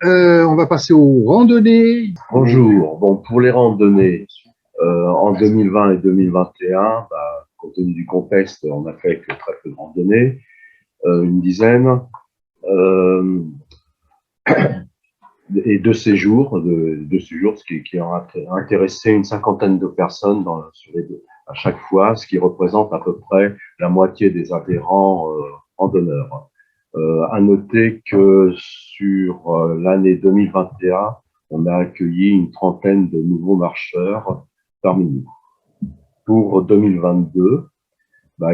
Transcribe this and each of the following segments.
On va passer aux randonnées. Bonjour. Bon, pour les randonnées, en 2020 et 2021, compte tenu du contexte, on a fait que très peu de randonnées, une dizaine, euh, et deux séjours, ce qui a intéressé une cinquantaine de personnes sur les deux, à chaque fois, ce qui représente à peu près la moitié des adhérents randonneurs. À noter que sur l'année 2021, on a accueilli une trentaine de nouveaux marcheurs parmi nous. Pour 2022,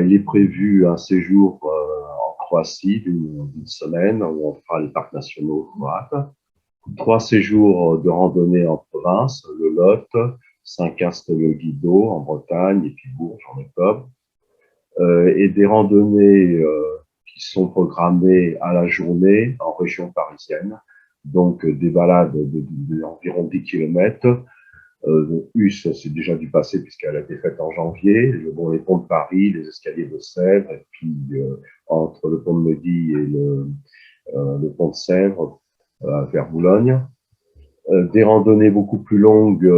il est prévu un séjour en Croatie d'une semaine où on fera les parcs nationaux croates, 3 séjours de randonnée en province, le Lot, Saint-Cast-le-Guido en Bretagne et puis Bourges en octobre, et des randonnées qui sont programmées à la journée en région parisienne, donc des balades d'environ 10 km. Us, c'est déjà du passé puisqu'elle a été faite en janvier. Les ponts de Paris, les escaliers de Sèvres, et puis entre le pont de Neuilly et le pont de Sèvres vers Boulogne. Des randonnées beaucoup plus longues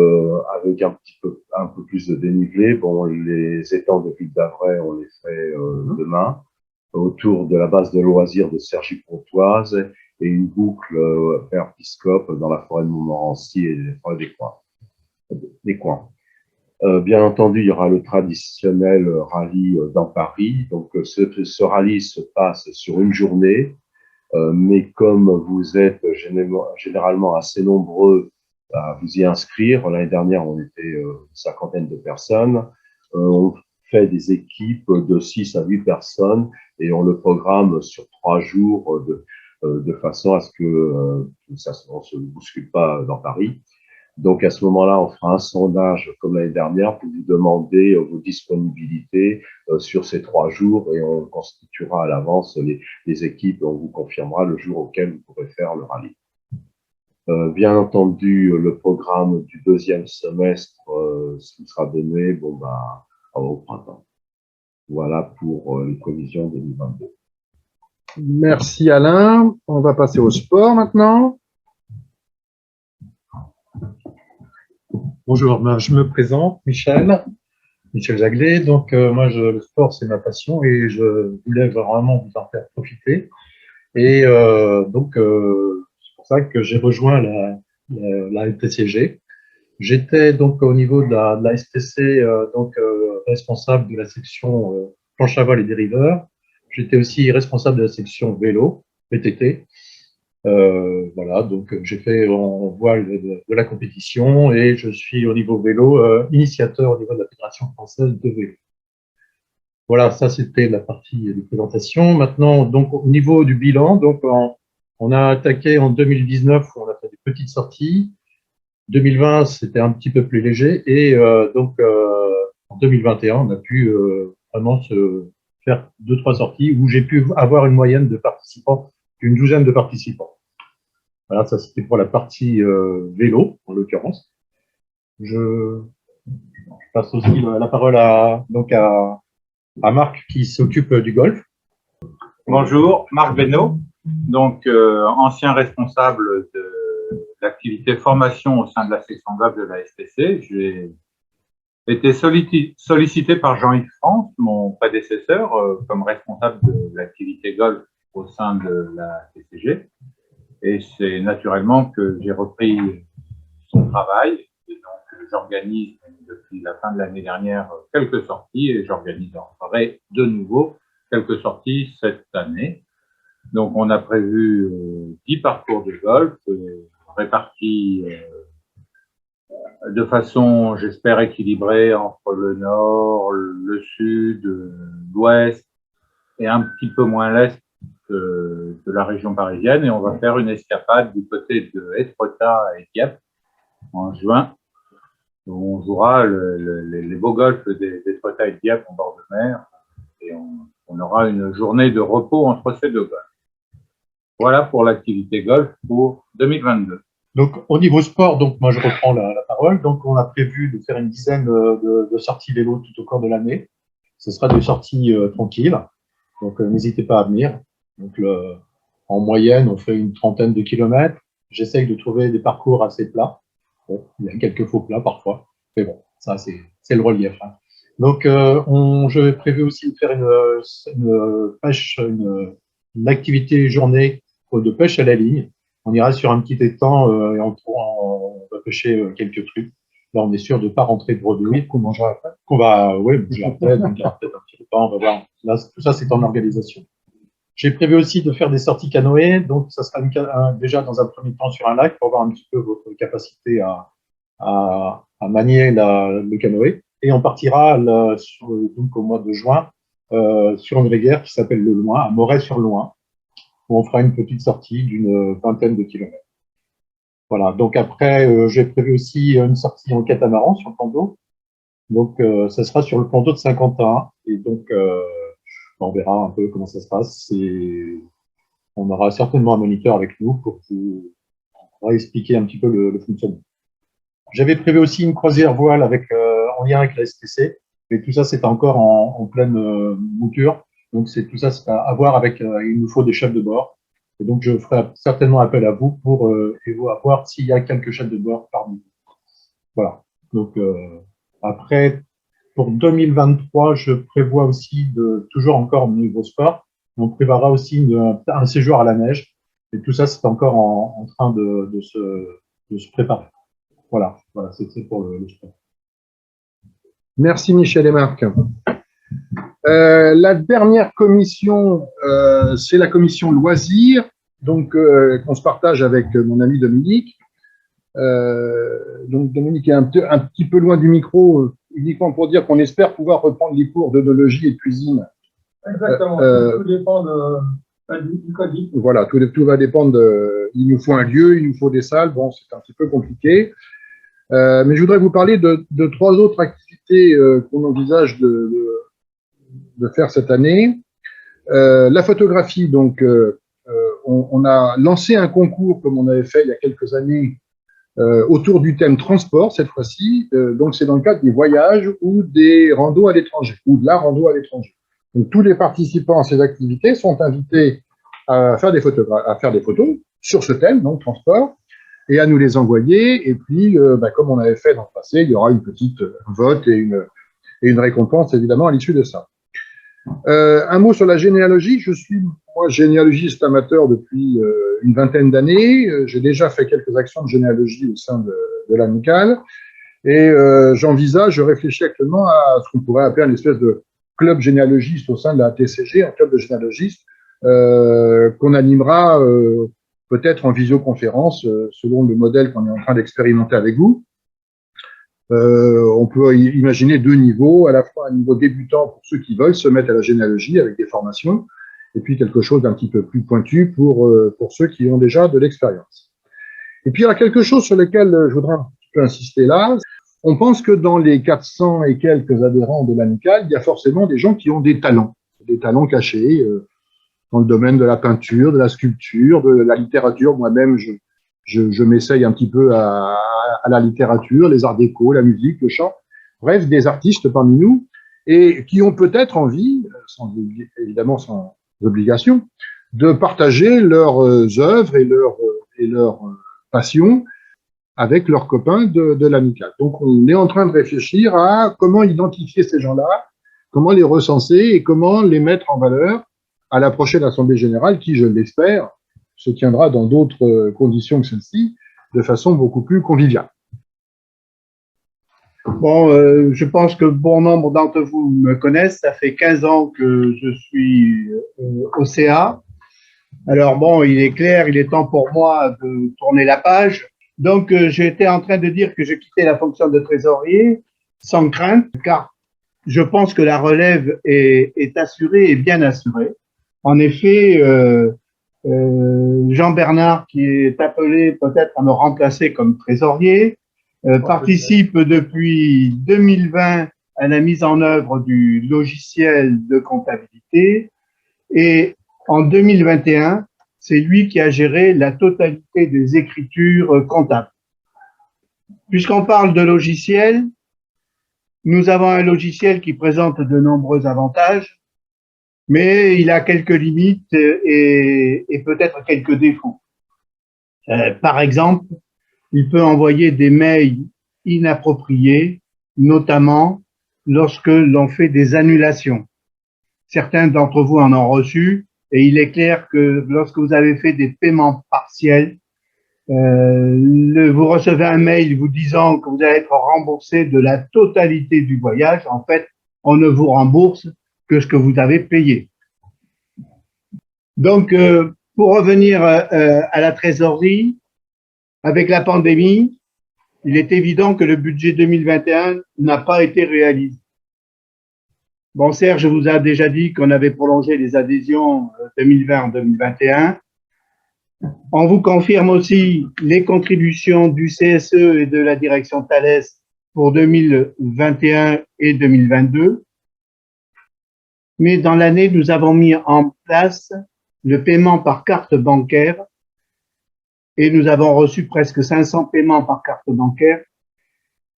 avec un peu plus de dénivelé. Bon, les étangs de Ville d'Avray, on les fait demain autour de la base de loisirs de Cergy-Pontoise et une boucle vers Piscope dans la forêt de Montmorency et les forêts des coins. Bien entendu, il y aura le traditionnel rallye dans Paris. Donc, ce rallye se passe sur une journée, mais comme vous êtes généralement assez nombreux à vous y inscrire, l'année dernière, on était une cinquantaine de personnes, on fait des équipes de 6 à 8 personnes et on le programme sur 3 jours de façon à ce que ça ne se bouscule pas dans Paris. Donc, à ce moment-là, on fera un sondage comme l'année dernière pour vous demander vos disponibilités sur ces 3 jours et on constituera à l'avance les équipes et on vous confirmera le jour auquel vous pourrez faire le rallye. Bien entendu, le programme du deuxième semestre qui sera donné au printemps. Voilà pour les prévisions 2022. Merci Alain. On va passer au sport maintenant. Bonjour, je me présente, Michel Jaglet. Donc, moi, le sport, c'est ma passion et je voulais vraiment vous en faire profiter. Et c'est pour ça que j'ai rejoint la FTCG. J'étais donc au niveau de la STC, responsable de la section planche à voile et dériveur. J'étais aussi responsable de la section vélo, VTT. Voilà, donc j'ai fait en voile de la compétition et je suis au niveau vélo, initiateur au niveau de la Fédération française de vélo. Voilà, ça c'était la partie de présentation. Maintenant, donc au niveau du bilan, donc on a attaqué en 2019, on a fait des petites sorties. 2020, c'était un petit peu plus léger et en 2021, on a pu vraiment se faire 2-3 sorties où j'ai pu avoir une moyenne de participants, une douzaine de participants. Voilà, ça c'était pour la partie vélo, en l'occurrence. Je passe aussi la parole à Marc qui s'occupe du golf. Bonjour, Marc Benoît, donc ancien responsable de l'activité formation au sein de la section golf de la STC. J'ai été sollicité par Jean-Yves France, mon prédécesseur, comme responsable de l'activité golf au sein de la TCG. Et c'est naturellement que j'ai repris son travail. Et donc, j'organise depuis la fin de l'année dernière quelques sorties et j'organiserai de nouveau quelques sorties cette année. Donc, on a prévu 10 parcours de golf répartis de façon, j'espère, équilibrée entre le nord, le sud, l'ouest et un petit peu moins l'est de la région parisienne. Et on va faire une escapade du côté de Étretat et Dieppe en juin. On jouera les beaux golfs d'Étretat et de Dieppe en bord de mer et on aura une journée de repos entre ces deux golfs. Voilà pour l'activité golf pour 2022. Donc, au niveau sport, donc moi je reprends la parole. Donc, on a prévu de faire une dizaine de sorties vélo tout au cours de l'année. Ce sera des sorties tranquilles. Donc, n'hésitez pas à venir. Donc, en moyenne, on fait une trentaine de kilomètres. j'essaye de trouver des parcours assez plats. Bon, il y a quelques faux plats parfois, mais bon, ça c'est le relief. Hein. Donc, je prévu aussi de faire une pêche, une activité journée de pêche à la ligne. On ira sur un petit étang et on va pêcher quelques trucs. Là, on est sûr de ne pas rentrer de bredouille. Qu'on mangera après. Qu'on va, oui, manger après, donc il y aura peut-être un petit repas, on va voir. Là, tout ça, c'est en organisation. J'ai prévu aussi de faire des sorties canoë, donc ça sera déjà dans un premier temps sur un lac pour voir un petit peu votre capacité à manier le canoë. Et on partira donc au mois de juin sur une rivière qui s'appelle le Loing, à Moret-sur-Loing, où on fera une petite sortie d'une vingtaine de kilomètres. Voilà, donc après, j'ai prévu aussi une sortie en catamaran sur le plan d'eau. Donc, ça sera sur le plan d'eau de Saint-Quentin. Et donc, on verra un peu comment ça se passe. On aura certainement un moniteur avec nous pour vous expliquer un petit peu le fonctionnement. J'avais prévu aussi une croisière voile en lien avec la STC, mais tout ça, c'est encore en pleine mouture. Donc, tout ça, c'est à voir avec, il nous faut des chefs de bord. Et donc, je ferai certainement appel à vous pour voir s'il y a quelques chefs de bord parmi vous. Voilà. Donc, après, pour 2023, je prévois aussi toujours encore au niveau sport. On préparera aussi un séjour à la neige. Et tout ça, c'est encore en train de se préparer. Voilà, c'est pour le sport. Merci Michel et Marc. La dernière commission, c'est la commission loisirs, donc qu'on se partage avec mon ami Dominique. Donc Dominique est un petit peu loin du micro, uniquement pour dire qu'on espère pouvoir reprendre les cours d'œnologie et de cuisine. Exactement, tout dépend du Covid. Voilà, tout va dépendre il nous faut un lieu, il nous faut des salles, bon, c'est un petit peu compliqué. Mais je voudrais vous parler de 3 autres activités qu'on envisage de faire cette année. La photographie, donc, on a lancé un concours, comme on avait fait il y a quelques années, autour du thème transport, cette fois-ci. Donc, c'est dans le cadre des voyages ou des randos à l'étranger, ou de la rando à l'étranger. Donc, tous les participants à ces activités sont invités à faire des photos sur ce thème, donc transport, et à nous les envoyer. Et puis, comme on avait fait dans le passé, il y aura une petite vote et une récompense, évidemment, à l'issue de ça. Un mot sur la généalogie. Je suis, moi, généalogiste amateur depuis une vingtaine d'années. J'ai déjà fait quelques actions de généalogie au sein de l'amicale. Et je réfléchis actuellement à ce qu'on pourrait appeler une espèce de club généalogiste au sein de la TCG, un club de généalogistes qu'on animera peut-être en visioconférence, selon le modèle qu'on est en train d'expérimenter avec vous. On peut imaginer 2 niveaux, à la fois un niveau débutant pour ceux qui veulent se mettre à la généalogie avec des formations, et puis quelque chose d'un petit peu plus pointu pour ceux qui ont déjà de l'expérience. Et puis il y a quelque chose sur lequel je voudrais un petit peu insister là. On pense que dans les 400 et quelques adhérents de l'amicale, il y a forcément des gens qui ont des talents cachés, dans le domaine de la peinture, de la sculpture, de la littérature. Moi-même, je m'essaye un petit peu à la littérature, les arts déco, la musique, le chant. Bref, des artistes parmi nous et qui ont peut-être envie, évidemment sans obligation, de partager leurs œuvres et leurs passions avec leurs copains de l'amicale. Donc, on est en train de réfléchir à comment identifier ces gens-là, comment les recenser et comment les mettre en valeur à la prochaine Assemblée générale qui, je l'espère, se tiendra dans d'autres conditions que celle-ci, de façon beaucoup plus conviviale. Bon, je pense que bon nombre d'entre vous me connaissent. Ça fait 15 ans que je suis au CA. Alors bon, il est clair, il est temps pour moi de tourner la page. Donc, j'étais en train de dire que je quittais la fonction de trésorier sans crainte, car je pense que la relève est assurée et bien assurée. En effet, Jean Bernard, qui est appelé peut-être à me remplacer comme trésorier, participe depuis 2020 à la mise en œuvre du logiciel de comptabilité et en 2021, c'est lui qui a géré la totalité des écritures comptables. Puisqu'on parle de logiciel, nous avons un logiciel qui présente de nombreux avantages, mais il a quelques limites et peut-être quelques défauts. Par exemple, il peut envoyer des mails inappropriés, notamment lorsque l'on fait des annulations. Certains d'entre vous en ont reçu et il est clair que lorsque vous avez fait des paiements partiels, vous recevez un mail vous disant que vous allez être remboursé de la totalité du voyage. En fait, on ne vous rembourse que ce que vous avez payé. Donc, pour revenir à la trésorerie, avec la pandémie, il est évident que le budget 2021 n'a pas été réalisé. Bon, Serge vous a déjà dit qu'on avait prolongé les adhésions 2020 en 2021. On vous confirme aussi les contributions du CSE et de la direction Thales pour 2021 et 2022. Mais dans l'année, nous avons mis en place le paiement par carte bancaire et nous avons reçu presque 500 paiements par carte bancaire,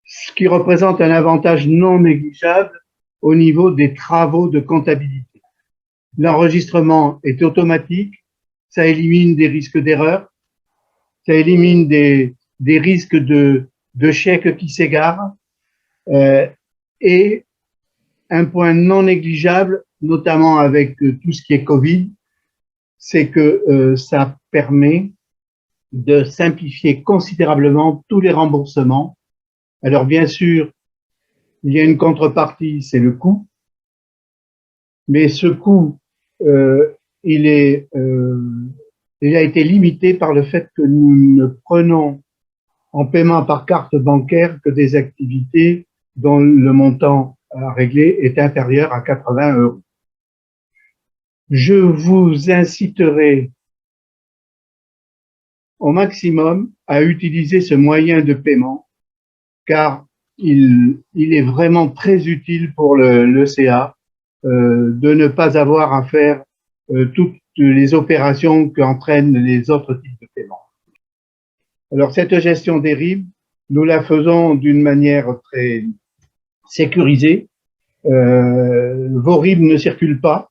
ce qui représente un avantage non négligeable au niveau des travaux de comptabilité. L'enregistrement est automatique, ça élimine des risques d'erreur, ça élimine des risques de chèques qui s'égarent, et un point non négligeable, notamment avec tout ce qui est Covid, c'est que ça permet de simplifier considérablement tous les remboursements. Alors bien sûr, il y a une contrepartie, c'est le coût, mais ce coût, il a été limité par le fait que nous ne prenons en paiement par carte bancaire que des activités dont le montant à régler est inférieur à 80 €. Je vous inciterai au maximum à utiliser ce moyen de paiement, car il est vraiment très utile pour le CA de ne pas avoir à faire toutes les opérations qu'entraînent les autres types de paiement. Alors, cette gestion des RIB, nous la faisons d'une manière très sécurisée. Vos RIB ne circulent pas.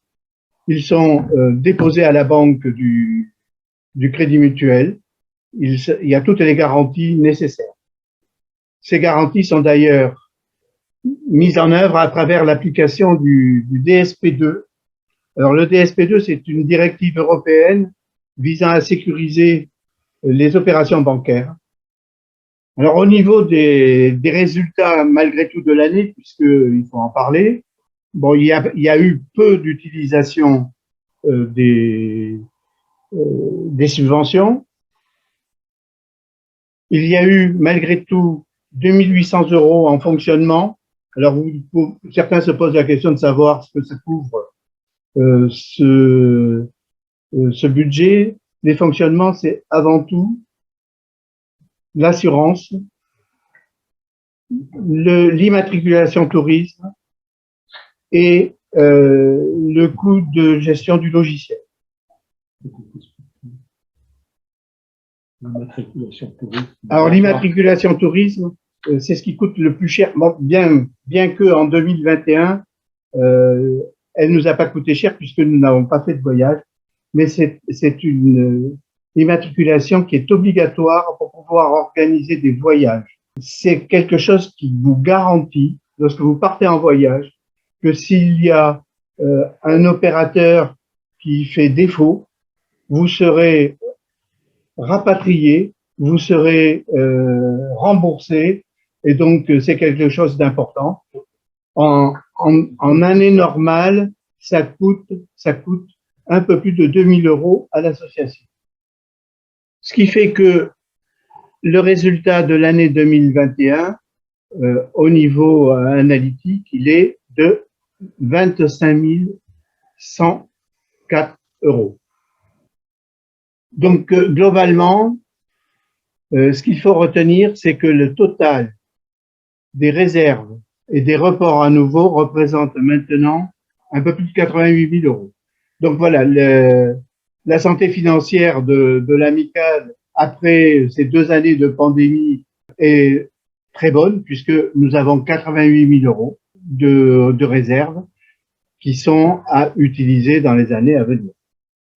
Ils sont déposés à la banque du Crédit Mutuel. Il y a toutes les garanties nécessaires. Ces garanties sont d'ailleurs mises en œuvre à travers l'application du DSP2. Alors, le DSP2, c'est une directive européenne visant à sécuriser les opérations bancaires. Alors, au niveau des résultats, malgré tout, de l'année, puisqu'il faut en parler, bon, il y a eu peu d'utilisation des subventions. Il y a eu, malgré tout, 2800 € en fonctionnement. Alors, certains se posent la question de savoir ce que ça couvre ce budget. Les fonctionnements, c'est avant tout l'assurance, l'immatriculation tourisme et le coût de gestion du logiciel. Alors, l'immatriculation tourisme, c'est ce qui coûte le plus cher. Bon, bien que en 2021, elle nous a pas coûté cher puisque nous n'avons pas fait de voyage, mais c'est une immatriculation qui est obligatoire pour pouvoir organiser des voyages. C'est quelque chose qui vous garantit, lorsque vous partez en voyage, que s'il y a un opérateur qui fait défaut, vous serez rapatrié, vous serez remboursé, et donc c'est quelque chose d'important. En année normale, ça coûte un peu plus de 2000 € à l'association. Ce qui fait que le résultat de l'année 2021, au niveau analytique, il est de 25 104 €. Donc, globalement, ce qu'il faut retenir, c'est que le total des réserves et des reports à nouveau représente maintenant un peu plus de 88 000 €. Donc voilà, la santé financière de l'amicale après ces 2 années de pandémie est très bonne puisque nous avons 88 000 € de réserves qui sont à utiliser dans les années à venir.